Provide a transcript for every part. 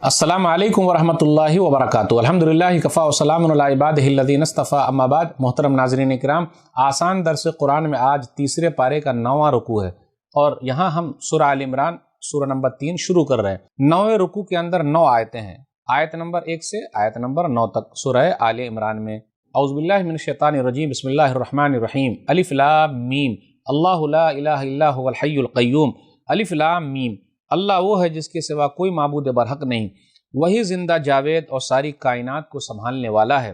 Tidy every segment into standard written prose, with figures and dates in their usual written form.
अस्सलामु अलैकुम वरहमतुल्लाहि वबरकातुहू। अल्हम्दुलिल्लाहि कफ़ा व सलामुन अला इबादिहिल्लज़ीना इस्तफ़ा, अम्मा बाद। मोहतरम नाज़रीन इकराम, आसान दर्स कुरान में आज तीसरे पारे का 9वां रुकू है और यहाँ हम सूरह आल इमरान सूरह नंबर 3 शुरू कर रहे हैं। 9वें रुकू के अंदर 9 आयतें हैं, आयत नंबर 1 से आयत नंबर 9 तक सूरह आल इमरान में। औज़ु बिल्लाहि मिनश शैतानिर रजीम, बिस्मिल्लाहिर रहमानिर रहीम। अलिफ लाम मीम, अल्लाहु ला इलाहा इल्ला हुवल हय्युल क़य्यूम। अलिफ लाम मीम, अल्लाह वो है जिसके सिवा कोई माबूद बरहक नहीं, वही जिंदा जावेद और सारी कायनात को संभालने वाला है।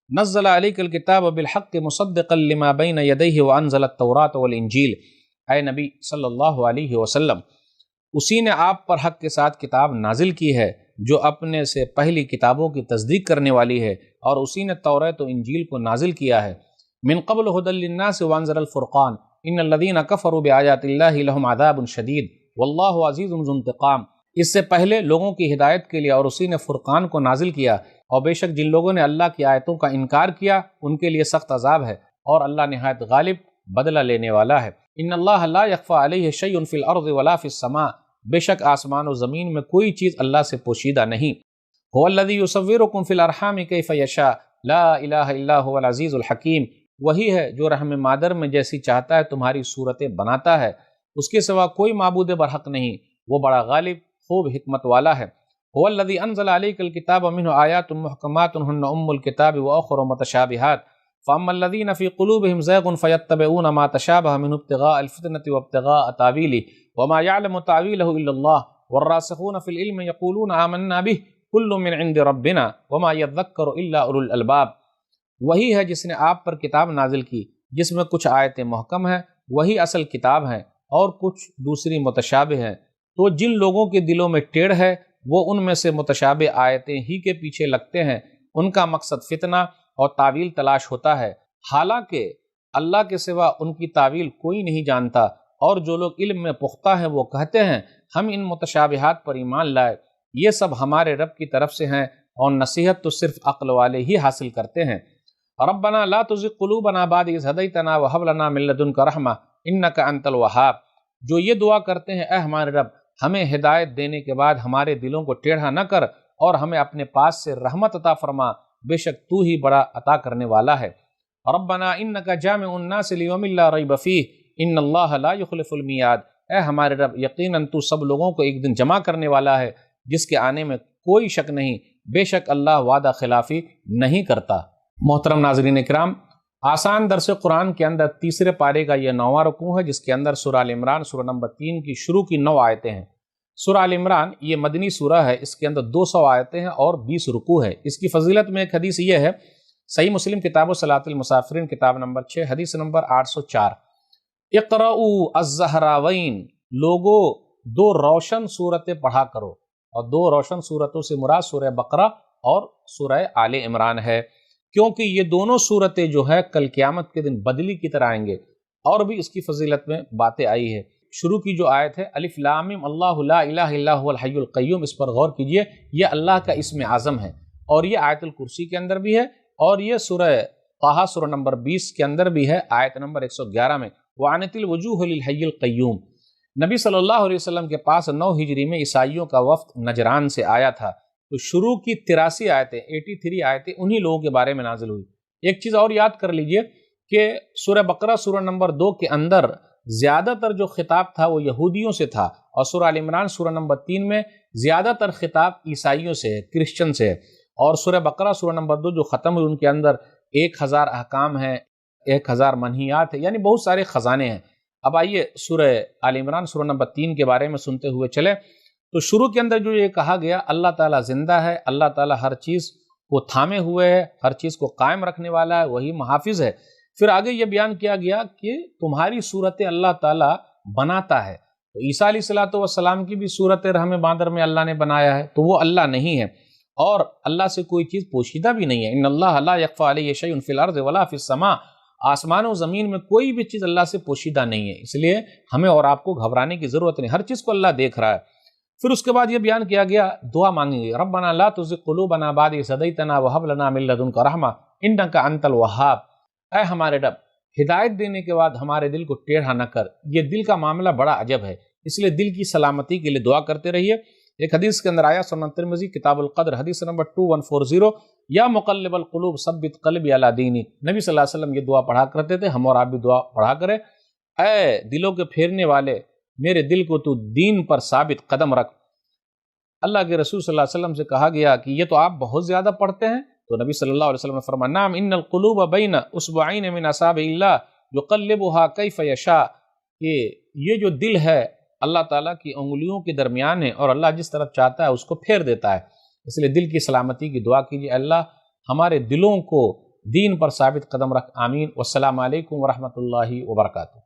नज़्ज़ल अलैकल किताब बिलहक़्क़ि मुसद्दिक़न लिमा बैन यदैहि व अनज़लत तौरात वल इंजील। ऐ नबी सल्लल्लाहु अलैहि वसल्लम, उसी ने आप पर हक़ के साथ किताब नाजिल की है जो अपने से पहली किताबों की तस्दीक करने वाली है, और उसी ने तौरात और इंजील को नाजिल किया है। मिन क़ब्ल हुदल लिन्नास व अनज़लल फ़ुरक़ान इन्नल्लज़ीना कफ़रू बिआयातिल्लाहि लहुम अज़ाबुन शदीद वल्लाहु अज़ीज़ुन ज़ु इंतिक़ाम। इससे पहले लोगों की हिदायत के लिए और उसी ने फ़ुरक़ान को नाजिल किया, और बेशक जिन लोगों ने अल्लाह की आयतों का इनकार किया उनके लिए सख्त अज़ाब है, और अल्लाह निहायत गालिब बदला लेने वाला है। इन्नल्लाह ला यख़फ़ा अलैहि शैउन फ़िल अर्ज़ि वला फ़िस समा, बेशक आसमान और ज़मीन में कोई चीज़ अल्लाह से पोशीदा नहीं। हुवल्लज़ी युसव्विरुकुम फ़िल अरहामि कैफ़ यशा ला इलाहा इल्ला हुवल अज़ीज़ुल हकीम। वही है जो रहम मादर में जैसी चाहता है तुम्हारी सूरतें बनाता है, उसके सिवा कोई माबूद बरहक नहीं, वो बड़ा गालिब खूब हिकमत वाला है। हुवल्लज़ी अनज़ल अलैकल किताब मिन्हु आयातुन मुहकमातुन हुन्ना उम्मुल किताबि व उख़्रा मुतशाबिहात फ़अम्मल्लज़ीना फ़ी क़ुलूबिहिम ज़ैग़ुन फ़यत्तबिऊना मा तशाबह मिन्हु इब्तिग़ाअल फ़ित्नति व इब्तिग़ाअ तावीलिहि व मा यअलमु तावीलहु इल्लल्लाह वर्रासिख़ूना फ़िल इल्मि यक़ूलूना आमन्ना बिहि कुल्लुम मिन इंदि रब्बिना व मा यज़्ज़क्करु इल्ला उलुल अलबाब। वही है जिसने आप पर किताब नाजिल की जिसमें कुछ आयतें मुहकम हैं, वही असल किताब हैं, और कुछ दूसरी मुतशाबिह हैं। तो जिन लोगों के दिलों में टेढ़ है वो उनमें से मुतशाबिह आयतें ही के पीछे लगते हैं, उनका मकसद फितना और तावील तलाश होता है, हालांकि अल्लाह के सिवा उनकी तावील कोई नहीं जानता। और जो लोग इल्म में पुख्ता हैं वो कहते हैं हम इन मुतशाबिहात पर ईमान लाए, ये सब हमारे रब की तरफ से हैं, और नसीहत तो सिर्फ अक्ल वाले ही हासिल करते हैं। रब्बना ला तुज़िग़ क़ुलूबना बअद इज़ हदैतना व हब लना मिन लदुनका रहमा इन्नका अंतल वहाब। जो ये दुआ करते हैं, ऐ हमारे रब, हमें हिदायत देने के बाद हमारे दिलों को टेढ़ा न कर, और हमें अपने पास से रहमत अता फरमा, बेशक तू ही बड़ा अता करने वाला है। रब्बना इन्नका जामिउन नास लियौमिन ला रैब फीह इन्नल्लाह ला युख़्लिफ़ुल मियाद। ऐ हमारे रब, यकीनन तू सब लोगों को एक दिन जमा करने वाला है जिसके आने में कोई शक नहीं, बेशक अल्लाह वादा खिलाफी नहीं करता। मोहतरम नाज़रीन इकराम, आसान दर्स कुरान के अंदर तीसरे पारे का यह 9वां रुकू है जिसके अंदर सूरह आल इमरान सूरह नंबर 3 की शुरू की 9 आयतें हैं। सूरह आल इमरान ये मदनी सूरह है, इसके अंदर 200 आयतें हैं और 20 रुकू है। इसकी फजीलत में एक हदीस ये है, सही मुस्लिम किताब सलातुल मुसाफिरीन किताब नंबर 6 हदीस नंबर 804, इक़राऊ अज़्ज़हरावैन, लोगो दो रोशन सूरतें पढ़ा करो। और दो रोशन सूरतों से मुराद सूरह बकरा और सूरह आल इमरान है, क्योंकि ये दोनों सूरतें जो है कल क़यामत के दिन बदली की तरह आएंगे। और भी इसकी फजीलत में बातें आई है। शुरू की जो आयत है अलिफ लाम मीम अल्लाहु ला इलाहा इल्ला हुवल हय्युल क़य्यूम, इस पर गौर कीजिए, यह अल्लाह का इस्म आज़म है, और ये आयतुल कुर्सी के अंदर भी है, और ये सूरह ताहा सूरह नंबर 20 के अंदर भी है, आयत नंबर 111 में वानितिल वजूह लिल हय्युल क़य्यूम। नबी सल्लल्लाहु अलैहि वसल्लम के पास 9 हिजरी में ईसाइयों का वफ्द नजरान से आया था, तो शुरू की 83 आयतें 83 आयतें उन्हीं लोगों के बारे में नाजिल हुई। एक चीज़ और याद कर लीजिए कि सूरह बकरा सूरह नंबर 2 के अंदर ज़्यादातर जो खिताब था वो यहूदियों से था, और सूरह आल इमरान सूरह नंबर 3 में ज़्यादातर खिताब ईसाइयों से है, क्रिश्चियन से है। और सूरह बकरा सूरह नंबर 2 जो ख़त्म हुई उनके अंदर 1000 अहकाम हैं, 1000 मनहियात है, यानी बहुत सारे ख़जाने हैं। अब आइए सूरह आल इमरान सूरह नंबर 3 के बारे में सुनते हुए चले। तो शुरू के अंदर जो ये कहा गया, अल्लाह ताला जिंदा है, अल्लाह ताला हर चीज़ को थामे हुए है, हर चीज़ को कायम रखने वाला है, वही मुहाफिज है। फिर आगे ये बयान किया गया कि तुम्हारी सूरतें अल्लाह ताला बनाता है। तो ईसा अलैहिस्सलातु वस्सलाम की भी सूरत रहम मादर में अल्लाह ने बनाया है, तो वो अल्लाह नहीं है, और अल्लाह से कोई चीज़ पोशीदा भी नहीं है। इन्नल्लाह ला यख़फ़ा अलैहि शैउन फ़िल अर्ज़ि वला फ़िस समा, आसमान और ज़मीन में कोई भी चीज़ अल्लाह से पोशीदा नहीं है, इसलिए हमें और आपको घबराने की ज़रूरत नहीं, हर चीज़ को अल्लाह देख रहा है। फिर उसके बाद ये बयान किया गया, दुआ मांगेंगे, रब्बना ला तुज़िग़ क़ुलूबना बअद इज़ हदैतना व हब लना मिन लदुनका रहमा इन्नका अंतल वहाब। ऐ हमारे रब, हिदायत देने के बाद हमारे दिल को टेढ़ा न कर। ये दिल का मामला बड़ा अजब है, इसलिए दिल की सलामती के लिए दुआ करते रहिए। ایک حدیث کے اندر آیا سنن ترمذی کتاب القدر حدیث نمبر 2140، یا مقلب القلوب ثبت قلبی علی دینک، نبی صلی اللہ علیہ وسلم یہ دعا پڑھا کرتے تھے، ہم اور آپ بھی دعا پڑھا کریں، اے دلوں کے پھیرنے والے میرے دل کو تو دین پر ثابت قدم رکھ۔ اللہ کے رسول صلی اللہ علیہ وسلم سے کہا گیا کہ یہ تو آپ بہت زیادہ پڑھتے ہیں، تو نبی صلی اللہ علیہ وسلم نے فرمایا نعم ان القلوب بین اصبعین من اصابع اللہ یقلبها کیف یشاء، کہ یہ جو دل ہے اللہ تعالیٰ کی انگلیوں کے درمیان ہے اور اللہ جس طرف چاہتا ہے اس کو پھیر دیتا ہے، اس لیے دل کی سلامتی کی دعا کیجیے، اللہ ہمارے دلوں کو دین پر ثابت قدم رکھ، آمین۔ والسلام علیکم ورحمۃ اللہ وبرکاتہ۔